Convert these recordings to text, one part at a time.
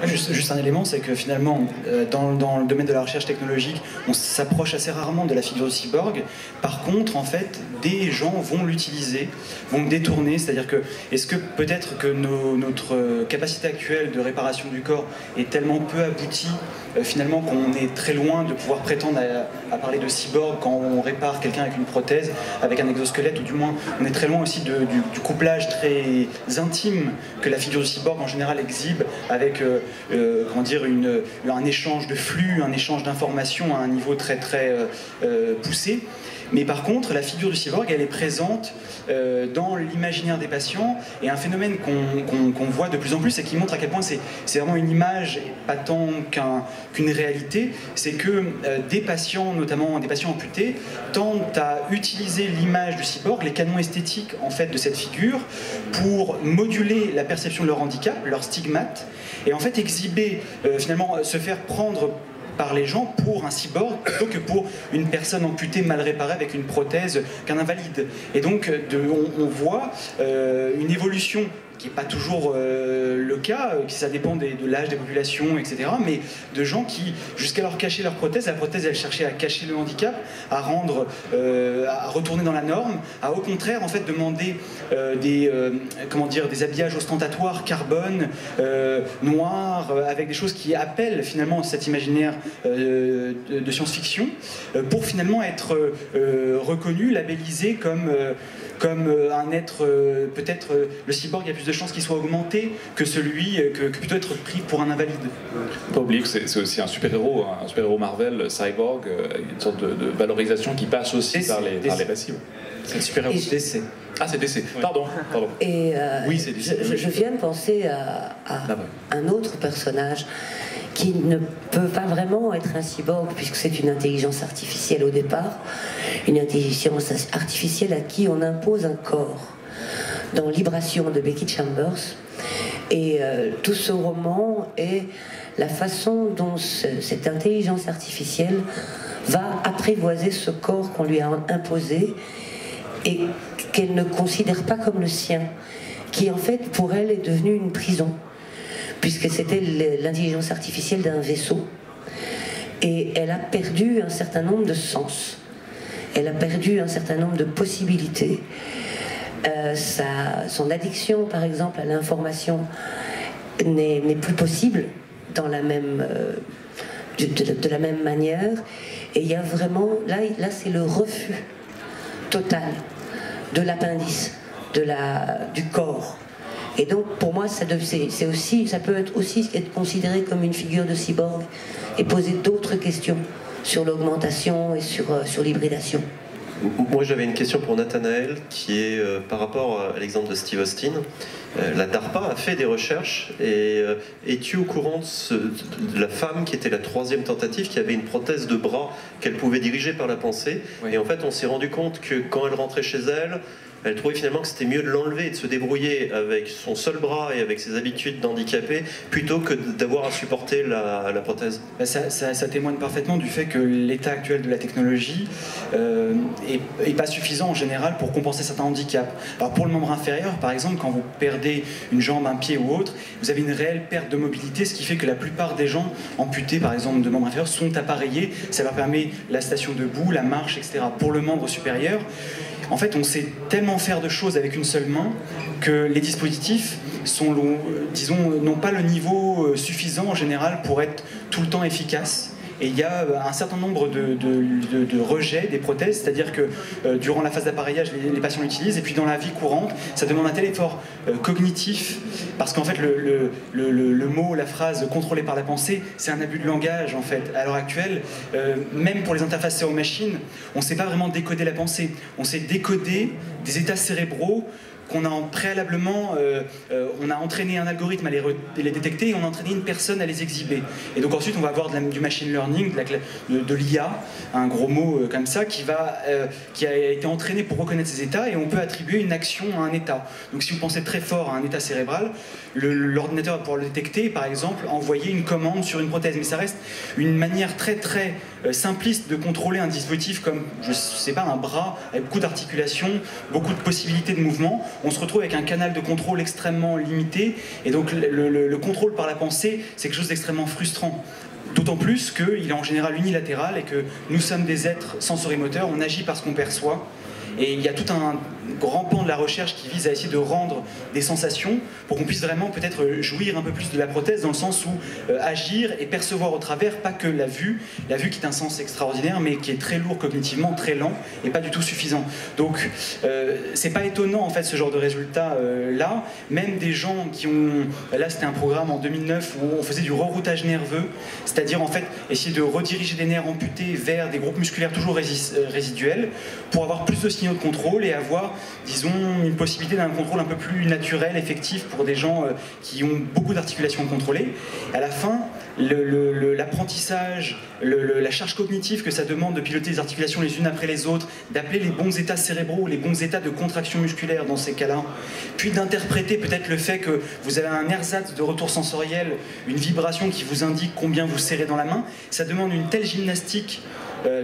Juste un élément, c'est que finalement, dans le domaine de la recherche technologique, on s'approche assez rarement de la figure du cyborg. Par contre, en fait, des gens vont l'utiliser, vont le détourner. C'est-à-dire que, est-ce que peut-être que notre capacité actuelle de réparation du corps est tellement peu aboutie, finalement, qu'on est très loin de pouvoir prétendre à parler de cyborg quand on répare quelqu'un avec une prothèse, avec un exosquelette, ou du moins, on est très loin aussi du couplage très intime que la figure du cyborg en général exhibe avec comment dire, un échange de flux, un échange d'informations à un niveau très très poussé. Mais par contre, la figure du cyborg, elle est présente dans l'imaginaire des patients, et un phénomène qu'on voit de plus en plus et qui montre à quel point c'est vraiment une image, pas tant qu'une réalité, c'est que des patients, notamment des patients amputés, tendent à utiliser l'image du cyborg, les canons esthétiques en fait de cette figure, pour moduler la perception de leur handicap, leur stigmate, et en fait exhiber, finalement se faire prendre par les gens pour un cyborg plutôt que pour une personne amputée mal réparée avec une prothèse qu'un invalide. Et donc on voit une évolution qui n'est pas toujours le cas, ça dépend de l'âge des populations, etc. Mais de gens qui, jusqu'alors, cachaient leur prothèse, la prothèse, elle cherchait à cacher le handicap, à retourner dans la norme, à au contraire, en fait, demander des habillages ostentatoires, carbone, noirs, avec des choses qui appellent finalement cet imaginaire de science-fiction, pour finalement être reconnu, labellisé comme un être, peut-être le cyborg, il y a plus de chances qu'il soit augmenté que celui que plutôt être pris pour un invalide. Pas oublier que c'est aussi un super-héros Marvel, Cyborg, une sorte de valorisation qui passe aussi par les récits. C'est le super-héros DC. Ah, c'est DC, pardon. Et oui, c'est DC. Je viens de penser à un autre personnage qui ne peut pas vraiment être un cyborg, puisque c'est une intelligence artificielle au départ, une intelligence artificielle à qui on impose un corps, dans Libration de Becky Chambers. Et tout ce roman est la façon dont cette intelligence artificielle va apprivoiser ce corps qu'on lui a imposé et qu'elle ne considère pas comme le sien, qui en fait pour elle est devenu une prison, puisque c'était l'intelligence artificielle d'un vaisseau, et elle a perdu un certain nombre de sens, elle a perdu un certain nombre de possibilités. Son addiction, par exemple, à l'information n'est plus possible dans la même, de la même manière, et il y a vraiment, là c'est le refus total de l'appendice, du corps. Et donc, pour moi, ça peut aussi être considéré comme une figure de cyborg et poser d'autres questions sur l'augmentation et sur l'hybridation. Moi, j'avais une question pour Nathanaël, qui est par rapport à l'exemple de Steve Austin. La DARPA a fait des recherches, et es-tu au courant de la femme qui était la 3e tentative, qui avait une prothèse de bras qu'elle pouvait diriger par la pensée, oui. Et en fait, on s'est rendu compte que quand elle rentrait chez elle, elle trouvait finalement que c'était mieux de l'enlever et de se débrouiller avec son seul bras et avec ses habitudes d'handicapé plutôt que d'avoir à supporter la prothèse. Ça témoigne parfaitement du fait que l'état actuel de la technologie est pas suffisant en général pour compenser certains handicaps. Alors pour le membre inférieur, par exemple, quand vous perdez une jambe, un pied ou autre, vous avez une réelle perte de mobilité, ce qui fait que la plupart des gens amputés, par exemple, de membres inférieurs, sont appareillés. Ça leur permet la station debout, la marche, etc. Pour le membre supérieur, en fait, on sait tellement faire de choses avec une seule main que les dispositifs n'ont pas le niveau suffisant en général pour être tout le temps efficaces. Et il y a un certain nombre de rejets des prothèses, c'est-à-dire que durant la phase d'appareillage, les patients l'utilisent, et puis dans la vie courante, ça demande un tel effort cognitif, parce qu'en fait, le mot, la phrase contrôlée par la pensée, c'est un abus de langage, en fait. À l'heure actuelle, même pour les interfaces cerveau-machine, on ne sait pas vraiment décoder la pensée. On sait décoder des états cérébraux qu'on a préalablement, on a entraîné un algorithme à les détecter, et on a entraîné une personne à les exhiber. Et donc ensuite on va avoir du machine learning, de l'IA, un gros mot comme ça, qui a été entraîné pour reconnaître ces états, et on peut attribuer une action à un état. Donc si vous pensez très fort à un état cérébral, l'ordinateur va pouvoir le détecter et par exemple envoyer une commande sur une prothèse. Mais ça reste une manière très très simpliste de contrôler un dispositif comme, je sais pas, un bras avec beaucoup d'articulations, beaucoup de possibilités de mouvement. on se retrouve avec un canal de contrôle extrêmement limité, et donc le contrôle par la pensée, c'est quelque chose d'extrêmement frustrant. D'autant plus qu'il est en général unilatéral et que nous sommes des êtres sensorimoteurs, on agit parce qu'on perçoit. Et il y a tout un grand pan de la recherche qui vise à essayer de rendre des sensations pour qu'on puisse vraiment peut-être jouir un peu plus de la prothèse, dans le sens où agir et percevoir au travers, pas que la vue qui est un sens extraordinaire, mais qui est très lourd cognitivement, très lent et pas du tout suffisant. Donc c'est pas étonnant en fait ce genre de résultat là. Même des gens qui ont, là c'était un programme en 2009 où on faisait du reroutage nerveux, c'est-à-dire en fait essayer de rediriger des nerfs amputés vers des groupes musculaires toujours résiduels pour avoir plus de signaux de contrôle et avoir, disons, une possibilité d'un contrôle un peu plus naturel, effectif pour des gens qui ont beaucoup d'articulations contrôlées. À la fin, l'apprentissage, la charge cognitive que ça demande de piloter les articulations les unes après les autres, d'appeler les bons états cérébraux, les bons états de contraction musculaire dans ces cas-là, puis d'interpréter peut-être le fait que vous avez un ersatz de retour sensoriel, une vibration qui vous indique combien vous serrez dans la main, ça demande une telle gymnastique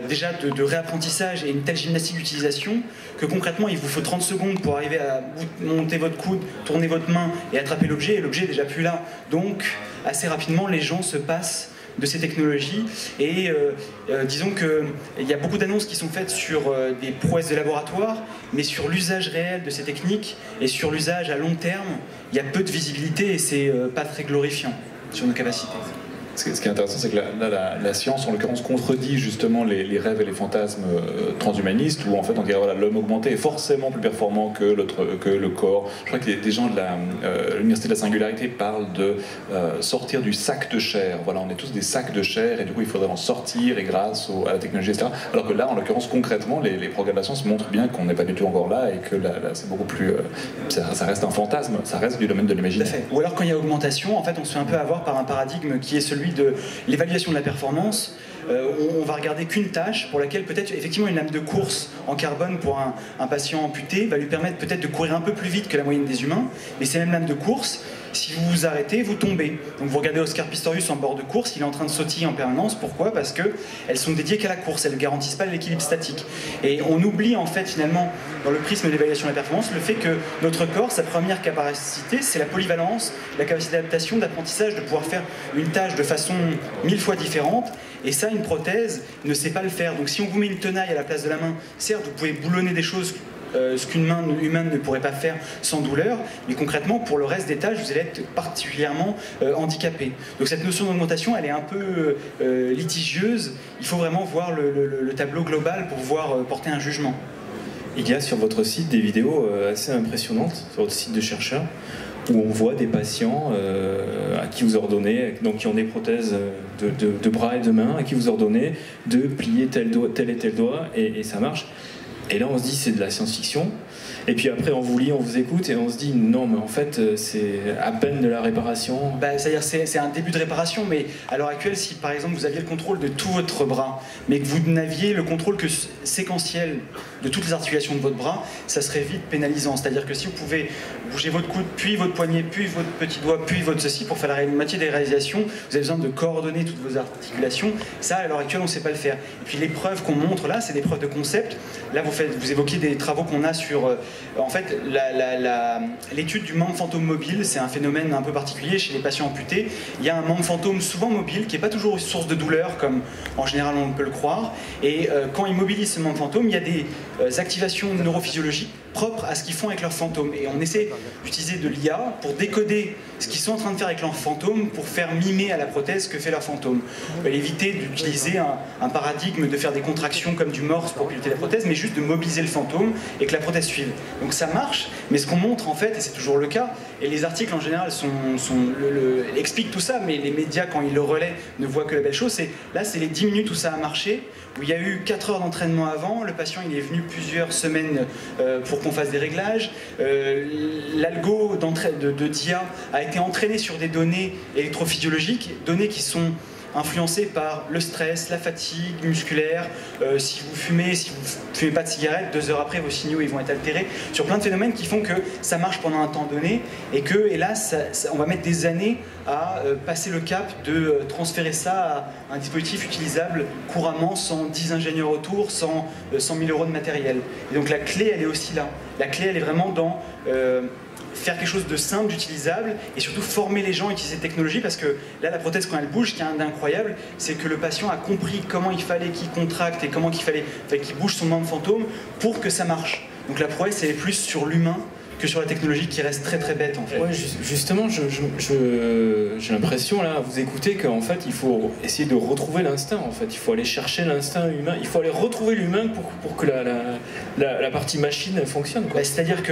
déjà de réapprentissage et une telle gymnastique d'utilisation que concrètement il vous faut 30 secondes pour arriver à monter votre coude, tourner votre main et attraper l'objet, et l'objet est déjà plus là. Donc assez rapidement les gens se passent de ces technologies et disons qu'il y a beaucoup d'annonces qui sont faites sur des prouesses de laboratoire, mais sur l'usage réel de ces techniques et sur l'usage à long terme, il y a peu de visibilité et c'est pas très glorifiant sur nos capacités. Ce qui est intéressant, c'est que la science, en l'occurrence, contredit justement les rêves et les fantasmes transhumanistes, où en fait on dirait voilà, l'homme augmenté est forcément plus performant que le corps. Je crois que des gens de l'Université de la Singularité parlent de sortir du sac de chair. Voilà, on est tous des sacs de chair, et du coup il faudrait en sortir, et grâce à la technologie, etc. Alors que là, en l'occurrence, concrètement, les progrès de la science montrent bien qu'on n'est pas du tout encore là, et que là c'est beaucoup plus... ça reste un fantasme, ça reste du domaine de l'imaginaire. Ou alors quand il y a augmentation, en fait on se fait un peu avoir par un paradigme qui est celui de l'évaluation de la performance. On va regarder qu'une tâche pour laquelle peut-être effectivement une lame de course en carbone pour un patient amputé va lui permettre peut-être de courir un peu plus vite que la moyenne des humains, mais ces mêmes lames de course, si vous vous arrêtez, vous tombez. Donc vous regardez Oscar Pistorius en bord de course, il est en train de sautiller en permanence. Pourquoi? Parce qu'elles sont dédiées qu'à la course, elles ne garantissent pas l'équilibre statique. Et on oublie en fait finalement, dans le prisme de l'évaluation de la performance, le fait que notre corps, sa première capacité, c'est la polyvalence, la capacité d'adaptation, d'apprentissage, de pouvoir faire une tâche de façon 1000 fois différente. Et ça, une prothèse ne sait pas le faire. Donc si on vous met une tenaille à la place de la main, certes, vous pouvez boulonner des choses ce qu'une main humaine ne pourrait pas faire sans douleur, mais concrètement, pour le reste des tâches, vous allez être particulièrement handicapé. Donc cette notion d'augmentation, elle est un peu litigieuse. Il faut vraiment voir le tableau global pour pouvoir porter un jugement. Il y a sur votre site des vidéos assez impressionnantes, sur votre site de chercheurs, où on voit des patients à qui vous ordonnez, donc qui ont des prothèses de bras et de mains, à qui vous ordonnez de plier tel et tel doigt, et ça marche. Et là, on se dit, c'est de la science-fiction. Et puis après, on vous lit, on vous écoute, et on se dit, non, mais en fait, c'est à peine de la réparation. C'est-à-dire, c'est un début de réparation, mais à l'heure actuelle, si par exemple vous aviez le contrôle de tout votre bras, mais que vous n'aviez le contrôle que séquentiel de toutes les articulations de votre bras, ça serait vite pénalisant. C'est-à-dire que si vous pouvez bouger votre coude, puis votre poignet, puis votre petit doigt, puis votre ceci, pour faire la moitié des réalisations, vous avez besoin de coordonner toutes vos articulations. Ça, à l'heure actuelle, on ne sait pas le faire. Et puis les preuves qu'on montre là, c'est des preuves de concept. Là, vous évoquez des travaux qu'on a sur... en fait, l'étude du membre fantôme mobile, c'est un phénomène un peu particulier chez les patients amputés. Il y a un membre fantôme souvent mobile, qui n'est pas toujours une source de douleur, comme en général on peut le croire. Et quand ils mobilisent ce membre fantôme, il y a des activations neurophysiologiques propres à ce qu'ils font avec leur fantôme. Et on essaie d'utiliser de l'IA pour décoder ce qu'ils sont en train de faire avec leur fantôme pour faire mimer à la prothèse ce que fait leur fantôme. On va éviter d'utiliser un paradigme de faire des contractions comme du morse pour piloter la prothèse, mais juste de mobiliser le fantôme et que la prothèse suive. Donc ça marche, mais ce qu'on montre en fait, et c'est toujours le cas, et les articles en général expliquent tout ça, mais les médias quand ils le relaient ne voient que la belle chose, là c'est les 10 minutes où ça a marché, où il y a eu 4 heures d'entraînement avant, le patient il est venu plusieurs semaines pour qu'on fasse des réglages, l'algo de DIA a été entraîné sur des données électrophysiologiques, données qui sont influencé par le stress, la fatigue musculaire, si vous fumez, si vous ne fumez pas de cigarette, 2 heures après vos signaux ils vont être altérés, sur plein de phénomènes qui font que ça marche pendant un temps donné et que, hélas, on va mettre des années à passer le cap de transférer ça à un dispositif utilisable couramment sans 10 ingénieurs autour, sans 100 000 euros de matériel. Et donc la clé elle est aussi là. La clé, elle est vraiment dans faire quelque chose de simple, d'utilisable, et surtout former les gens à utiliser cette technologie, parce que là, la prothèse, quand elle bouge, ce qui est incroyable, c'est que le patient a compris comment il fallait qu'il contracte et comment qu'il fallait qu'il bouge son membre fantôme pour que ça marche. Donc la prouesse, elle est plus sur l'humain que sur la technologie qui reste très très bête en fait. Ouais, justement, j'ai l'impression là, à vous écouter, qu'en fait il faut essayer de retrouver l'instinct. En fait, il faut aller chercher l'instinct humain. Il faut aller retrouver l'humain pour que la partie machine fonctionne. C'est-à-dire que